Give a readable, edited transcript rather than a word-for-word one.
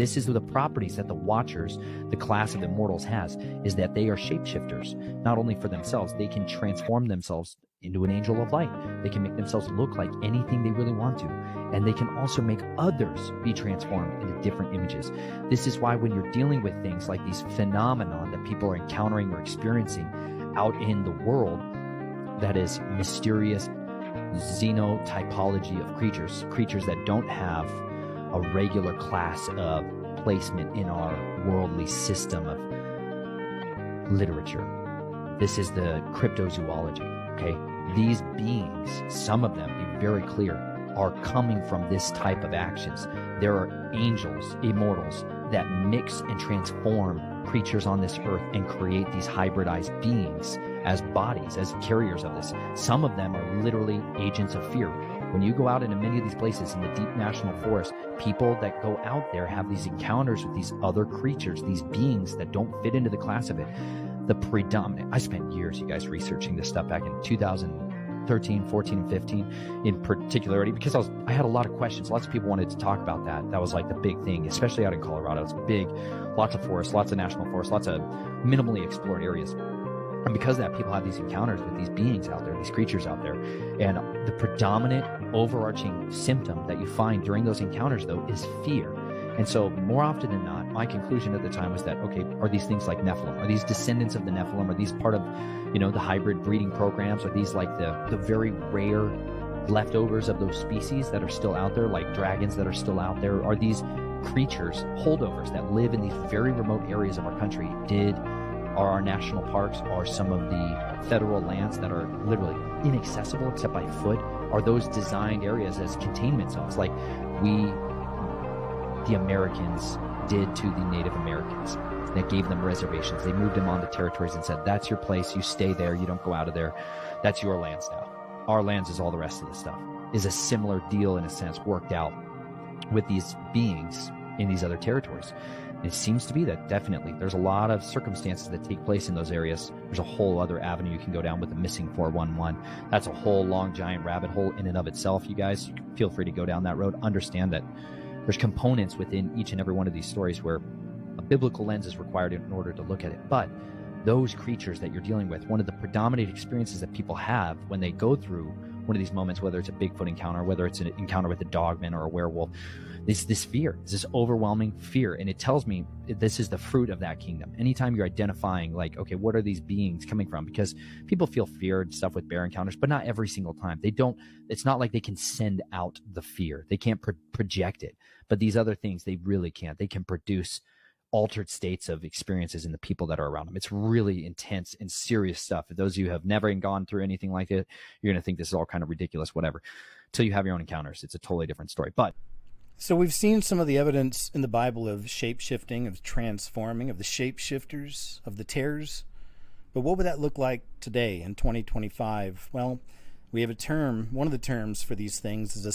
This is the properties that the Watchers, the class of immortals, has, is that they are shapeshifters. Not only for themselves, they can transform themselves into an angel of light. They can make themselves look like anything they really want to. And they can also make others be transformed into different images. This is why when you're dealing with things like these phenomenon that people are encountering or experiencing out in the world, that is mysterious xenotypology of creatures that don't have a regular class of placement in our worldly system of literature. This is the cryptozoology, okay? These beings, some of them, be very clear, are coming from this type of actions. There are angels, immortals, that mix and transform creatures on this earth and create these hybridized beings as bodies, as carriers of this. Some of them are literally agents of fear. When you go out into many of these places in the deep national forest, people that go out there have these encounters with these other creatures, these beings that don't fit into the class of it. The predominant, I spent years, you guys, researching this stuff back in 2013, 14, and 15 in particularity, because I had a lot of questions. Lots of people wanted to talk about that. That was like the big thing, especially out in Colorado. It's big, lots of forests, lots of national forests, lots of minimally explored areas. And because of that, people have these encounters with these beings out there, these creatures out there. And the predominant overarching symptom that you find during those encounters, though, is fear. And so more often than not, my conclusion at the time was that, okay, are these things like Nephilim? Are these descendants of the Nephilim? Are these part of, the hybrid breeding programs? Are these like the very rare leftovers of those species that are still out there, like dragons that are still out there? Are these creatures, holdovers that live in these very remote areas of our country? Are our national parks, are some of the federal lands that are literally inaccessible except by foot, are those designed areas as containment zones like the Americans did to the Native Americans? That gave them reservations. They moved them onto territories and said, that's your place, you stay there, you don't go out of there, that's your lands now. Our lands is all the rest of the stuff. Is a similar deal, in a sense, worked out with these beings in these other territories. It seems to be that definitely there's a lot of circumstances that take place in those areas. There's a whole other avenue you can go down with the missing 411. That's a whole long giant rabbit hole in and of itself, you guys. You can feel free to go down that road. Understand that there's components within each and every one of these stories where a biblical lens is required in order to look at it. But those creatures that you're dealing with, one of the predominant experiences that people have when they go through one of these moments, whether it's a Bigfoot encounter, whether it's an encounter with a dogman or a werewolf, this fear, this overwhelming fear. And it tells me this is the fruit of that kingdom. Anytime you're identifying, like, okay, what are these beings coming from? Because people feel fear and stuff with bear encounters, but not every single time. They don't, it's not like they can send out the fear. They can't project it. But these other things, they really can't. They can produce altered states of experiences in the people that are around them. It's really intense and serious stuff. For those of you who have never gone through anything like it, you're going to think this is all kind of ridiculous, whatever. Until you have your own encounters, it's a totally different story. But so we've seen some of the evidence in the Bible of shape-shifting, of transforming, of the shape-shifters, of the terrors. But what would that look like today in 2025? Well, we have a term, one of the terms for these things is a